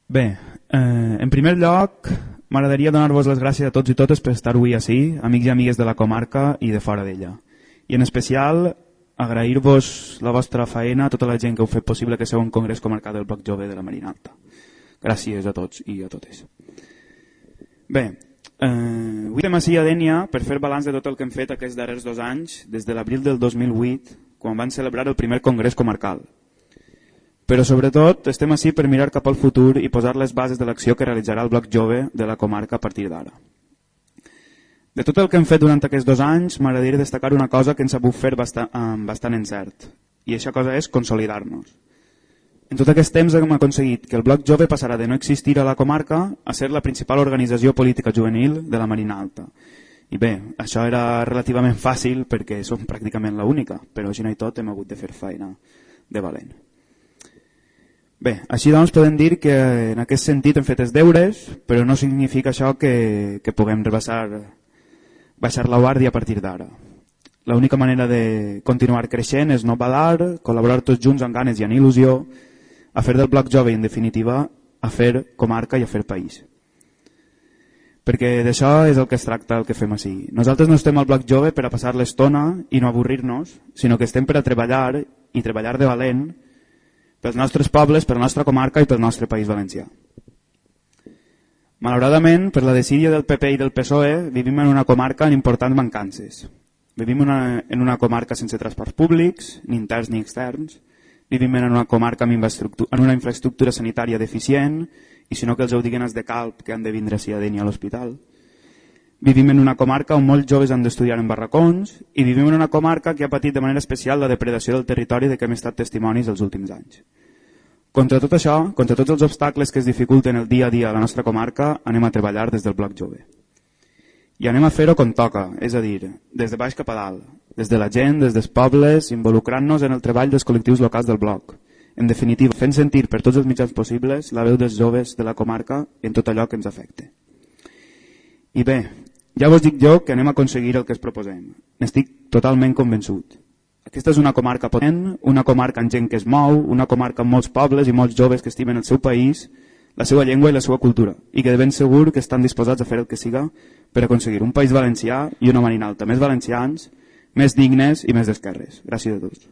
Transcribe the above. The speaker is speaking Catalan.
Bé, en primer lloc, m'agradaria donar-vos les gràcies a tots i totes per estar avui ací, amics i amigues de la comarca i de fora d'ella. I en especial, agrair-vos la vostra feina a tota la gent que heu fet possible que sigui un congrés comarcal del Bloc Jove de la Marina Alta. Gràcies a tots i a totes. Bé, avui estem ací a Dénia per fer balanç de tot el que hem fet aquests darrers 2 anys, des de l'abril del 2008, quan van celebrar el primer congrés comarcal. Però sobretot estem ací per mirar cap al futur i posar les bases de l'acció que realitzarà el Bloc Jove de la comarca a partir d'ara. De tot el que hem fet durant aquests 2 anys, m'agradaria destacar una cosa que ens ha sabut fer amb bastant encert, i aquesta cosa és consolidar-nos. En tot aquest temps hem aconseguit que el Bloc Jove passarà de no existir a la comarca a ser la principal organització política juvenil de la Marina Alta. I bé, això era relativament fàcil perquè som pràcticament l'única, però així no i tot hem hagut de fer feina de valent. Bé, així doncs podem dir que en aquest sentit hem fet els deures, però no significa això que puguem baixar la guàrdia a partir d'ara. L'única manera de continuar creixent és no badar, col·laborar tots junts amb ganes i amb il·lusió, a fer del Bloc Jove i en definitiva a fer comarca i a fer país. Perquè d'això és el que es tracta el que fem ací. Nosaltres no estem al Bloc Jove per a passar l'estona i no avorrir-nos, sinó que estem per a treballar i treballar de valent pels nostres pobles, per la nostra comarca i pel nostre País Valencià. Malauradament, per la desídia del PP i del PSOE, vivim en una comarca amb importants mancances. Vivim en una comarca sense transports públics, ni interns ni externs. Vivim en una comarca amb una infraestructura sanitària deficient, i si no que els ho diguen els de Calp que han de vindre a Dénia a l'hospital. Vivim en una comarca on molts joves han d'estudiar en barracons i vivim en una comarca que ha patit de manera especial la depredació del territori de què hem estat testimonis els últims anys. Contra tot això, contra tots els obstacles que es dificulten el dia a dia a la nostra comarca, anem a treballar des del Bloc Jove. I anem a fer-ho com toca, és a dir, des de baix cap a dalt, des de la gent, des dels pobles, involucrant-nos en el treball dels col·lectius locals del bloc. En definitiva, fent sentir per tots els mitjans possibles la veu dels joves de la comarca en tot allò que ens afecta. I bé, ja vos dic jo que anem a aconseguir el que es proposem. N'estic totalment convençut. Aquesta és una comarca potent, una comarca amb gent que es mou, una comarca amb molts pobles i molts joves que estimen el seu país, la seva llengua i la seva cultura, i que de ben segur que estan disposats a fer el que siga per aconseguir un país valencià i una Marina Alta més valencians, més dignes i més d'esquerres. Gràcies a tots.